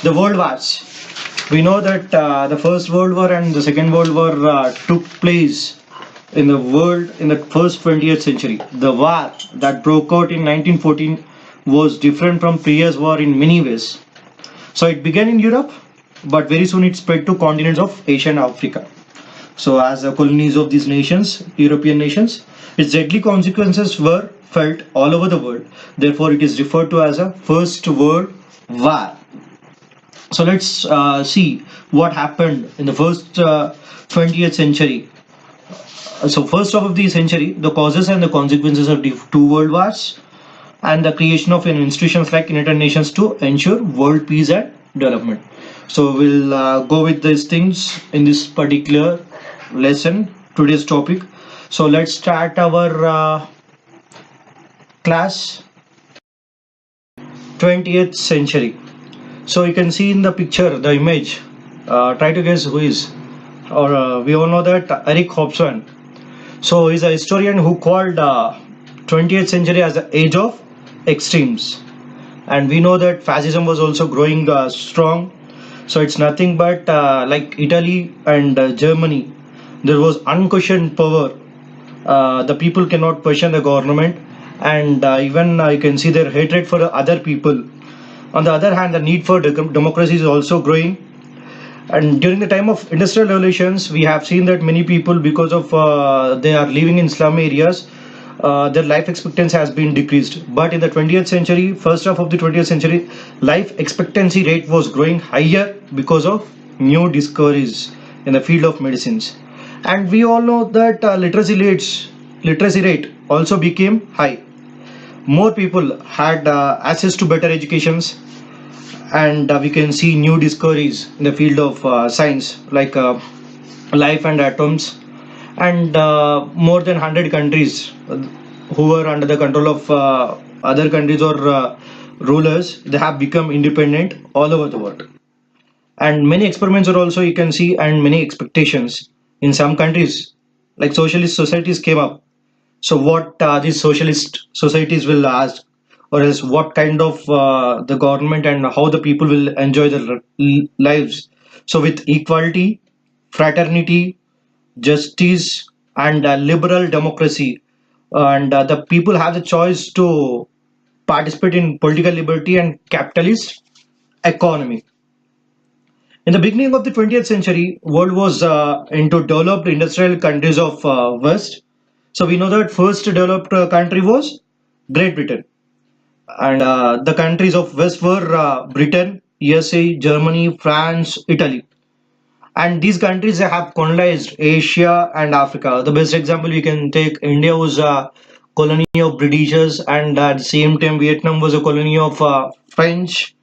The world wars. We know that the First World War and the Second World War took place in the world in the first 20th century. The war that broke out in 1914 was different from previous war in many ways. So it began in Europe, but very soon it spread to continents of Asia and Africa. So as the colonies of these nations, European nations, its deadly consequences were felt all over the world. Therefore, it is referred to as a First World War. So let's see what happened in the first 20th century. So first half of the century, the causes and the consequences of the two world wars and the creation of institutions like United Nations to ensure world peace and development. So we'll go with these things in this particular lesson, today's topic. So let's start our class. 20th century. So you can see in the picture, the image, try to guess who is, or we all know that Eric Hobsbawm. So he's a historian who called 20th century as the age of extremes, and we know that fascism was also growing strong. So it's nothing but like Italy and Germany, there was unquestioned power. The people cannot question the government, and even you can see their hatred for the other people. On the other hand, the need for democracy is also growing. And during the time of industrial revolutions, we have seen that many people, because of they are living in slum areas, their life expectancy has been decreased. But in the 20th century, first half of the 20th century, life expectancy rate was growing higher because of new discoveries in the field of medicines. And we all know that literacy rate also became high. More people had access to better educations, and we can see new discoveries in the field of science like life and atoms, and more than 100 countries who were under the control of other countries or rulers, they have become independent all over the world. And many experiments are also, you can see, and many expectations in some countries, like socialist societies came up. So what these socialist societies will ask, or else what kind of the government and how the people will enjoy their lives. So with equality, fraternity, justice, and liberal democracy, and the people have the choice to participate in political liberty and capitalist economy. In the beginning of the 20th century, world was into developed industrial countries of West. So we know that first developed country was Great Britain, and the countries of West were Britain, USA, Germany, France, Italy. And these countries have colonized Asia and Africa. The best example we can take, India was a colony of Britishers, and at the same time Vietnam was a colony of French.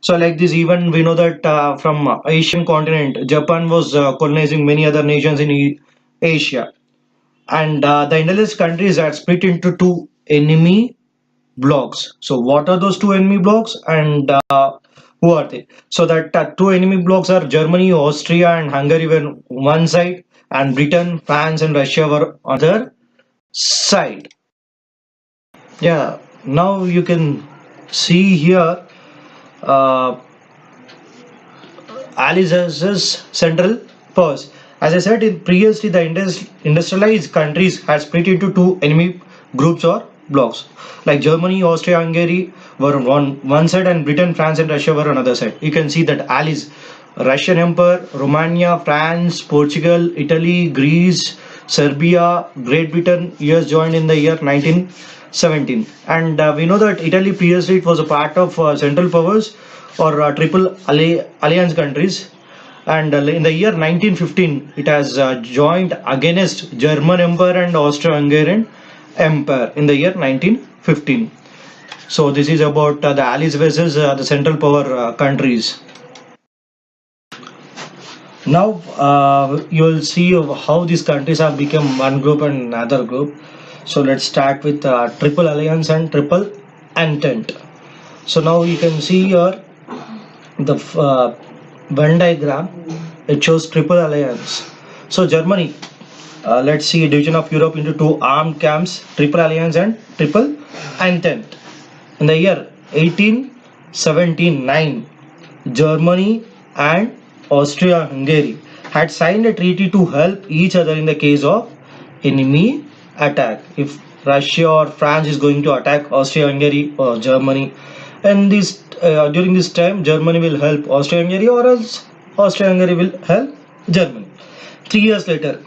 So like this, even we know that from Asian continent, Japan was colonizing many other nations in Asia. And the Indus countries are split into two enemy blocks. So what are those two enemy blocks, and who are they? So that two enemy blocks are Germany, Austria, and Hungary were one side, and Britain, France, and Russia were other side. Yeah. Now you can see here uh, Alice's central powers. As I said, previously the industrialized countries had split into two enemy groups or blocks. Like Germany, Austria, Hungary were on one side, and Britain, France, and Russia were on another side. You can see that Alice, Russian Empire, Romania, France, Portugal, Italy, Greece, Serbia, Great Britain, US joined in the year 1917. And we know that Italy previously it was a part of Central Powers or Triple Alliance countries. And in the year 1915, it has joined against German Empire and Austro-Hungarian Empire in the year 1915. So this is about the Allies versus the Central Power countries. Now you will see how these countries have become one group and another group. So let's start with Triple Alliance and Triple Entente. So now you can see here the Venn diagram. It shows Triple Alliance. So Germany, let's see, division of Europe into two armed camps, Triple Alliance and Triple Entente. In the year 1879, Germany and Austria-Hungary had signed a treaty to help each other in the case of enemy attack. If Russia or France is going to attack Austria-Hungary or Germany, and this during this time Germany will help Austria-Hungary, or else Austria-Hungary will help Germany. 3 years later,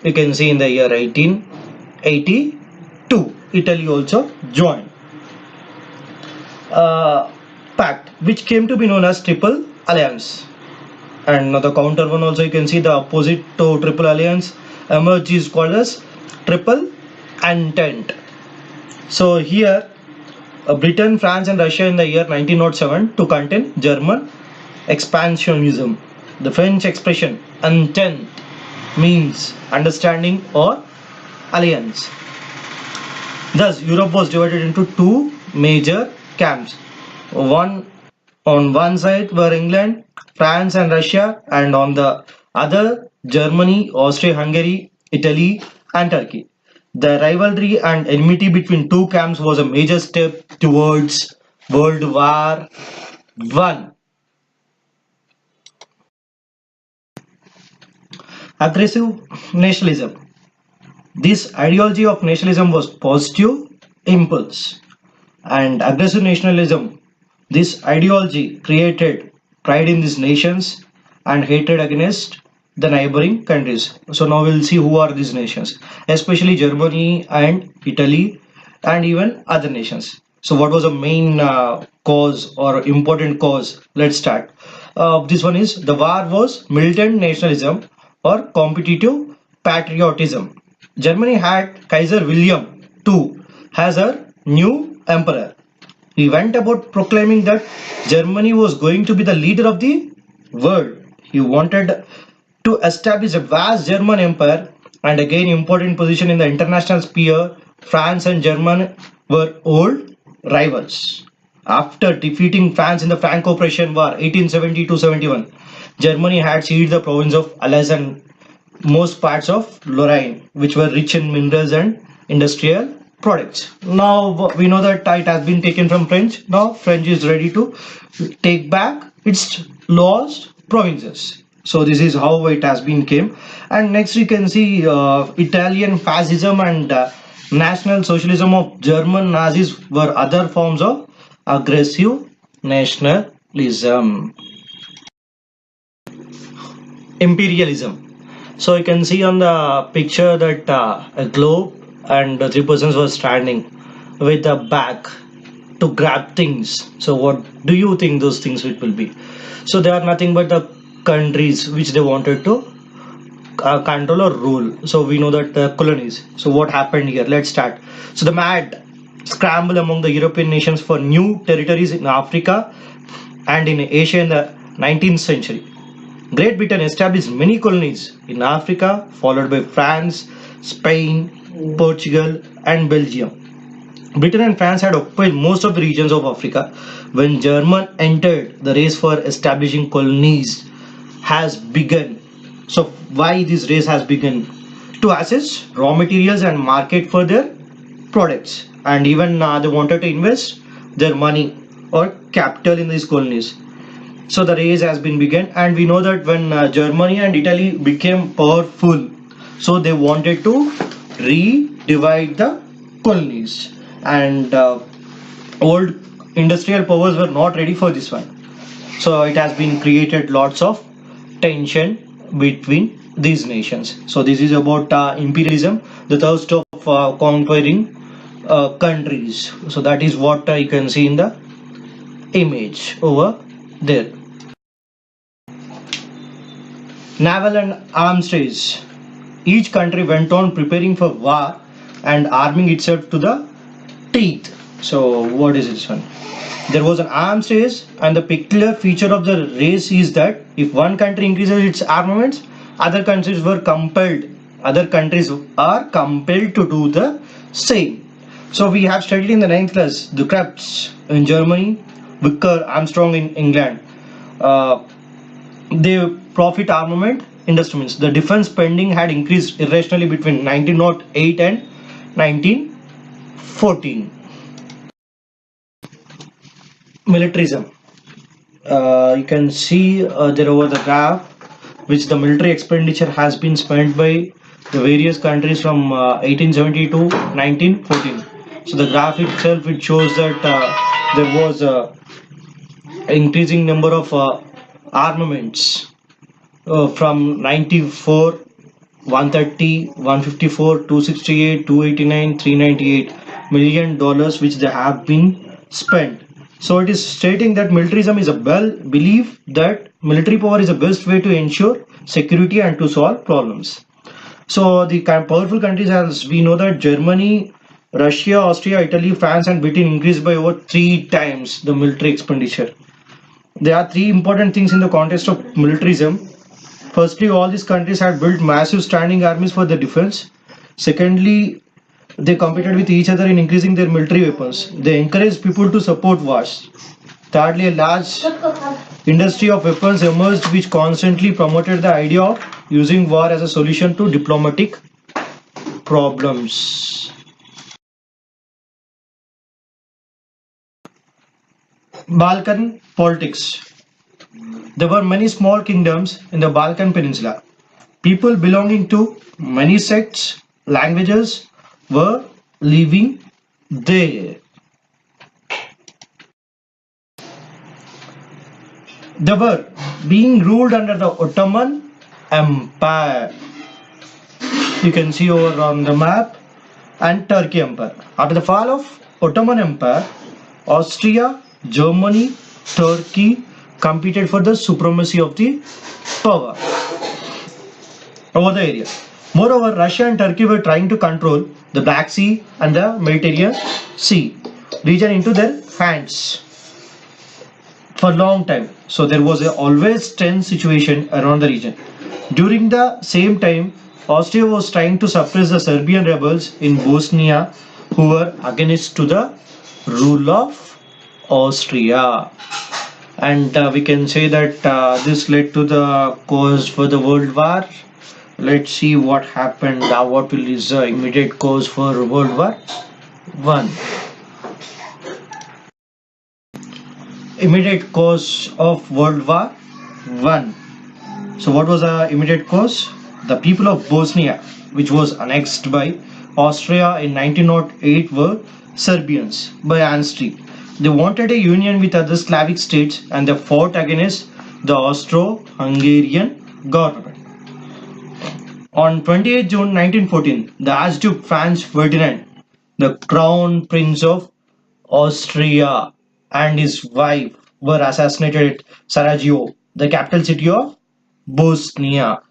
we can see in the year 1882, Italy also joined pact, which came to be known as Triple Alliance. And the counter one also, you can see the opposite to Triple Alliance emerged is called as Triple Entente. So here Britain, France and Russia in the year 1907 to contain German expansionism. The French expression Entente means understanding or alliance. Thus, Europe was divided into two major camps. One on one side were England, France and Russia, and on the other Germany, Austria-Hungary, Italy and Turkey. The rivalry and enmity between two camps was a major step towards World War I. Aggressive nationalism. This ideology of nationalism was positive impulse, and aggressive nationalism, this ideology created pride in these nations and hatred against the neighboring countries. So now we'll see who are these nations, especially Germany and Italy and even other nations. So what was the main cause or important cause? Let's start. This one is the war was militant nationalism or competitive patriotism. Germany had Kaiser William II as her new emperor. He went about proclaiming that Germany was going to be the leader of the world. He wanted to establish a vast German empire and again important position in the international sphere. France and Germany were old rivals. After defeating France in the Franco-Prussian War 1870-71, Germany had ceded the province of Alsace and most parts of Lorraine, which were rich in minerals and industrial products. Now we know that it has been taken from French. Now French is ready to take back its lost provinces. So this is how it has been came. And next we can see Italian fascism and National Socialism of German Nazis were other forms of aggressive nationalism. Imperialism. So you can see on the picture that a globe and the three persons were standing with a bag to grab things. So what do you think those things it will be? So they are nothing but the countries which they wanted to control or rule. So we know that the colonies. So what happened here? Let's start. So the mad scramble among the European nations for new territories in Africa and in Asia in the 19th century. Great Britain established many colonies in Africa, followed by France, Spain, Portugal and Belgium. Britain and France had occupied most of the regions of Africa. When Germany entered, the race for establishing colonies has begun. So why this race has begun? To access raw materials and market for their products, and even they wanted to invest their money or capital in these colonies. So the race has been begun, and we know that when Germany and Italy became powerful, so they wanted to re-divide the colonies, and old industrial powers were not ready for this one. So it has been created lots of tension between these nations. So this is about imperialism, the thirst of conquering countries. So that is what you can see in the image over there. Naval and arms race. Each country went on preparing for war and arming itself to the teeth. So what is this one? There was an arms race, and the peculiar feature of the race is that if one country increases its armaments, other countries are compelled to do the same. So we have studied in the 9th class the Krebs in Germany, Vickers Armstrong in England. They profit armament industries. The defense spending had increased irrationally between 1908 and 1914. Militarism. You can see there over the graph which the military expenditure has been spent by the various countries from 1870 to 1914. So the graph itself, it shows that there was a increasing number of armaments from 94, 130, 154, 268, 289, 398 million dollars which they have been spent. So it is stating that militarism is a belief that military power is the best way to ensure security and to solve problems. So the powerful countries, as we know, that Germany, Russia, Austria, Italy, France and Britain increased by over 3 times the military expenditure. There are three important things in the context of militarism. Firstly, all these countries had built massive standing armies for the defense. Secondly, they competed with each other in increasing their military weapons. They encouraged people to support wars. Thirdly, a large industry of weapons emerged which constantly promoted the idea of using war as a solution to diplomatic problems. Balkan politics. There were many small kingdoms in the Balkan Peninsula. People belonging to many sects, languages were living there. They were being ruled under the Ottoman Empire. You can see over on the map, and Turkey Empire. After the fall of Ottoman Empire, Austria, Germany, Turkey competed for the supremacy of the power over the area. Moreover, Russia and Turkey were trying to control the Black Sea and the Mediterranean Sea region into their hands for a long time. So there was a always tense situation around the region. During the same time, Austria was trying to suppress the Serbian rebels in Bosnia who were against to the rule of Austria. And we can say that this led to the cause for the World War. Let's see what happened. What will is the immediate cause for World War One? Immediate cause of World War One. So what was the immediate cause? The people of Bosnia, which was annexed by Austria in 1908, were Serbians by Anstey. They wanted a union with other Slavic states and they fought against the Austro-Hungarian government. On 28 June 1914, the Archduke Franz Ferdinand, the Crown Prince of Austria, and his wife were assassinated at Sarajevo, the capital city of Bosnia.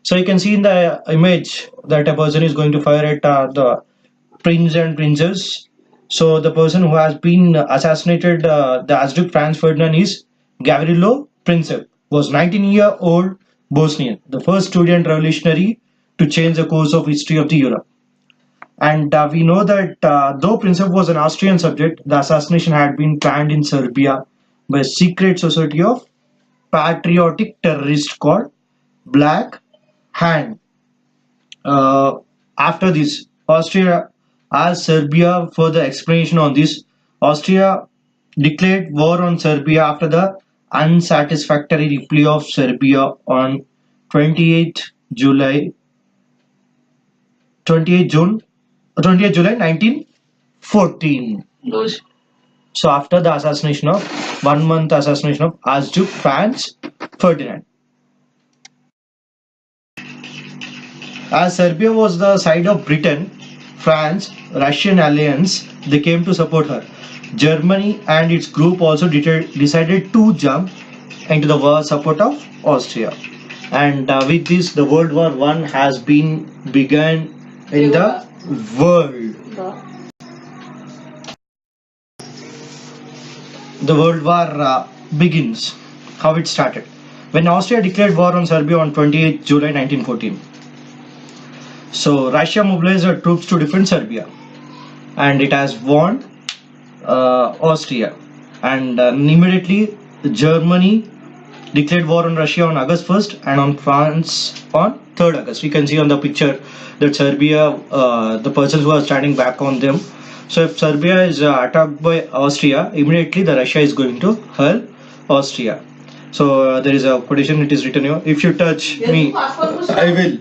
So you can see in the image that a person is going to fire at the prince and princess. So the person who has been assassinated, the Archduke Franz Ferdinand, is Gavrilo Princip, was 19-year-old Bosnian, the first student revolutionary to change the course of history of the Europe. And we know that though Princip was an Austrian subject, the assassination had been planned in Serbia by a secret society of patriotic terrorists called Black Hand. After this, Austria asked Serbia for the explanation on this. Austria declared war on Serbia after the unsatisfactory reply of Serbia on 28 July 20th July 1914. So after the assassination of 1 month assassination of Archduke Franz Ferdinand. As Serbia was the side of Britain, France, Russian alliance, they came to support her. Germany and its group also decided to jump into the war support of Austria. And with this, the World War I has been begun in the world. The World War begins. How it started. When Austria declared war on Serbia on 28 July 1914. So Russia mobilized her troops to defend Serbia. And it has won Austria. And immediately Germany declared war on Russia on August 1st and on France on 3rd August. We can see on the picture that Serbia, the persons who are standing back on them. So if Serbia is attacked by Austria, immediately the Russia is going to help Austria. So there is a quotation, it is written here: if you touch me, I will.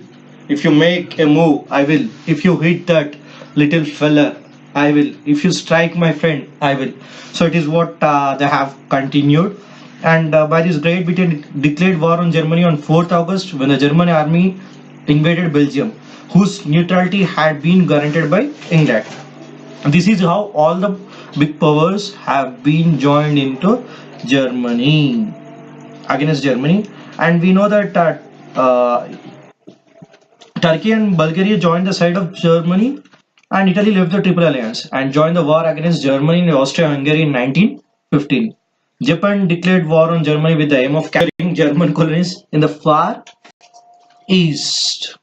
If you make a move, I will. If you hit that little fella, I will. If you strike my friend, I will. So it is what they have continued. And by this, Great Britain declared war on Germany on 4th August when the German army invaded Belgium, whose neutrality had been guaranteed by England. This is how all the big powers have been joined into Germany, against Germany. And we know that Turkey and Bulgaria joined the side of Germany, and Italy left the Triple Alliance and joined the war against Germany in Austria-Hungary in 1915. Japan declared war on Germany with the aim of capturing German colonies in the far east.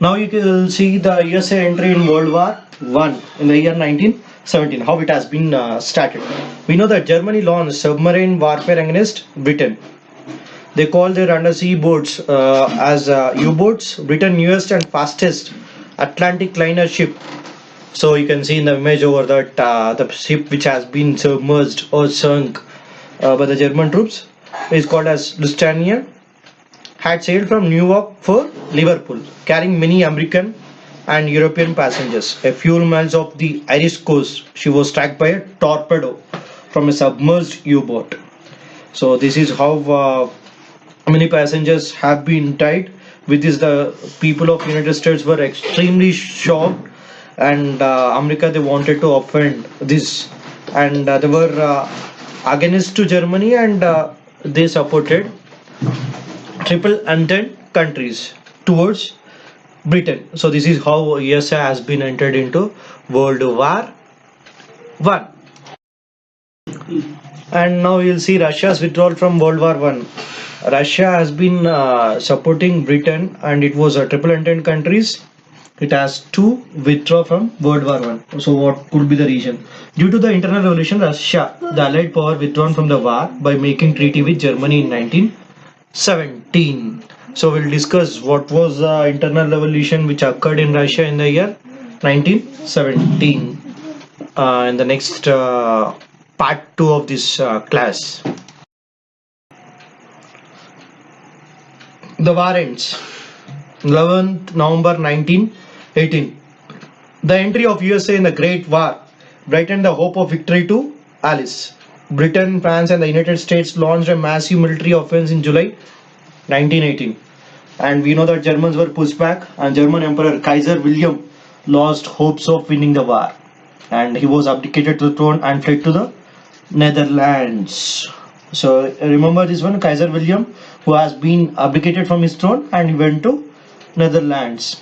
Now you can see the USA entry in World War I in the year 1917, how it has been started. We know that Germany launched submarine warfare against Britain. They call their undersea boats as U-boats, Britain's newest and fastest Atlantic liner ship. So you can see in the image over that the ship which has been submerged or sunk by the German troops is called as Lusitania, had sailed from New York for Liverpool, carrying many American and European passengers. A few miles off the Irish coast, she was struck by a torpedo from a submerged U-boat. So this is how many passengers have been died. With this, the people of United States were extremely shocked, and America, they wanted to offend this, and they were against to Germany, and they supported Triple Entente countries towards Britain. So this is how USA has been entered into World War I. And now you'll see Russia's withdrawal from World War I. Russia has been supporting Britain, and it was a Triple Entente countries. It has to withdraw from World War I. So what could be the reason? Due to the internal revolution, Russia, the Allied power, withdrawn from the war by making treaty with Germany in 1917. So we'll discuss what was the internal revolution which occurred in Russia in the year 1917 in the next part 2 of this class. The war ends 11th November 1918. The entry of USA in the Great War brightened the hope of victory to Allies. Britain, France and the United States launched a massive military offense in July 1918. And we know that Germans were pushed back, and German Emperor Kaiser William lost hopes of winning the war, and he was abdicated to the throne and fled to the Netherlands. So remember this one, Kaiser William, who has been abdicated from his throne and he went to Netherlands.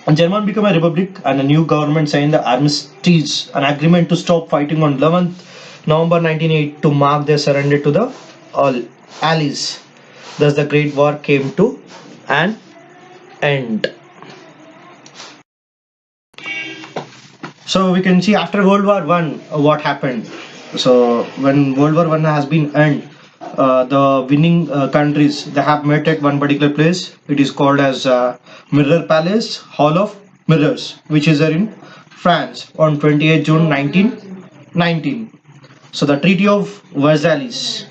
And Germany became a republic, and a new government signed the armistice, an agreement to stop fighting on 11th November 1908 to mark their surrender to the Allies. Thus the Great War came to an end. So we can see after World War I what happened. So when World War I has been end, the winning countries, they have met at one particular place. It is called as Mirror Palace, Hall of Mirrors, which is there in France on 28 June 1919. So the Treaty of Versailles.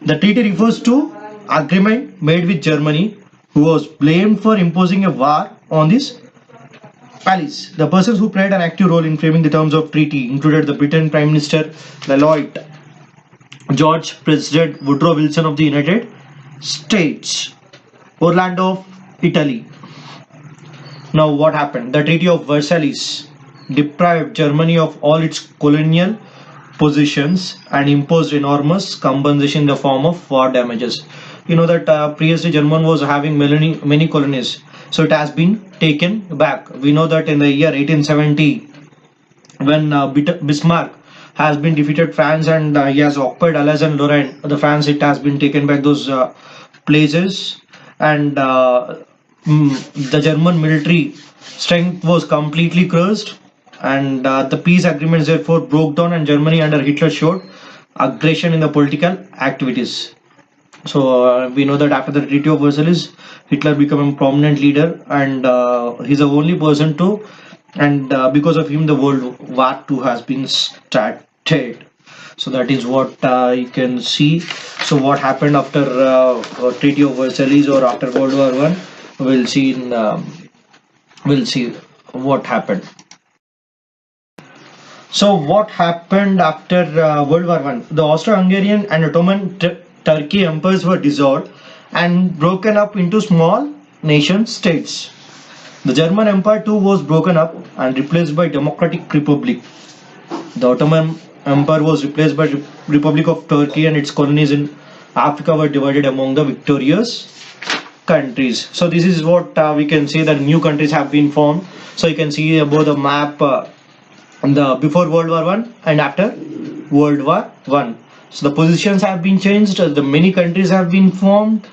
The treaty refers to agreement made with Germany, who was blamed for imposing a war on this Allies. The persons who played an active role in framing the terms of treaty included the Britain Prime Minister Lloyd George, President Woodrow Wilson of the United States, Orlando of Italy. Now what happened? The Treaty of Versailles deprived Germany of all its colonial possessions and imposed enormous compensation in the form of war damages. You know that previously Germany was having many colonies, so it has been taken back. We know that in the year 1870, when Bismarck has been defeated France, and he has occupied Alsace and Lorraine, the France, it has been taken back those places, and the German military strength was completely crushed, and the peace agreements therefore broke down, and Germany under Hitler showed aggression in the political activities. So we know that after the Treaty of Versailles, Hitler became a prominent leader, and he's the only person to, and because of him the World War II has been started. So that is what you can see. So what happened after Treaty of Versailles or after World War One? We'll see what happened. So what happened after World War One? The Austro-Hungarian and Ottoman Turkey empires were dissolved and broken up into small nation states. The German Empire too was broken up and replaced by Democratic Republic. The Ottoman Empire was replaced by Republic of Turkey, and its colonies in Africa were divided among the victorious countries. So this is what we can say, that new countries have been formed. So you can see above the map before World War One and after World War One. So the positions have been changed. The many countries have been formed.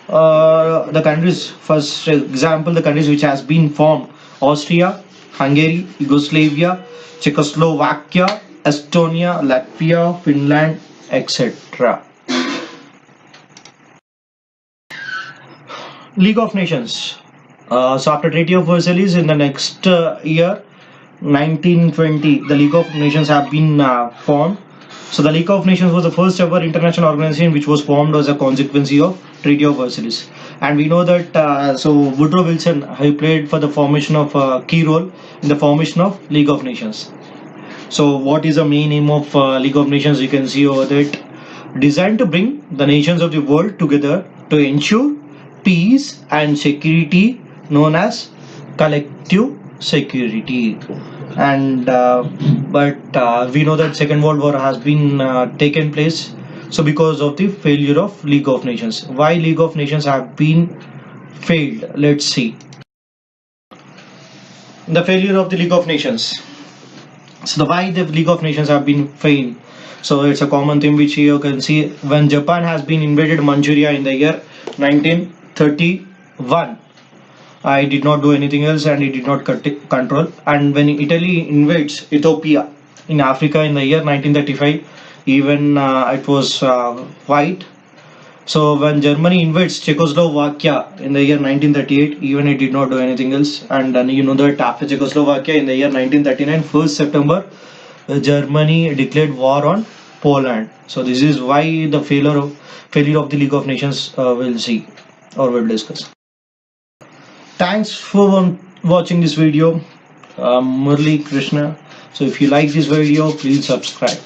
The countries, first example, the countries which has been formed: Austria, Hungary, Yugoslavia, Czechoslovakia, Estonia, Latvia, Finland, etc. League of Nations. So after Treaty of Versailles, in the next year 1920, the League of Nations have been formed. So the League of Nations was the first ever international organization which was formed as a consequence of Treaty of Versailles. And we know that so Woodrow Wilson, he played for the formation of a key role in the formation of League of Nations. So what is the main aim of League of Nations? You can see over that: designed to bring the nations of the world together to ensure peace and security, known as collective security. And but we know that Second World War has been taken place. So because of the failure of League of Nations. Why League of Nations have been failed? Let's see. The failure of the League of Nations. So why the League of Nations have been failed? So it's a common thing which you can see. When Japan has been invaded Manchuria in the year 1931, I did not do anything else, and it did not control. And when Italy invades Ethiopia in Africa in the year 1935, even it was white. So when Germany invades Czechoslovakia in the year 1938, even it did not do anything else. And then you know that after Czechoslovakia in the year 1939, 1st September, Germany declared war on Poland. So this is why the failure of the League of Nations we'll see or we'll discuss. Thanks for watching this video. Murali, Krishna. So if you like this video, please subscribe.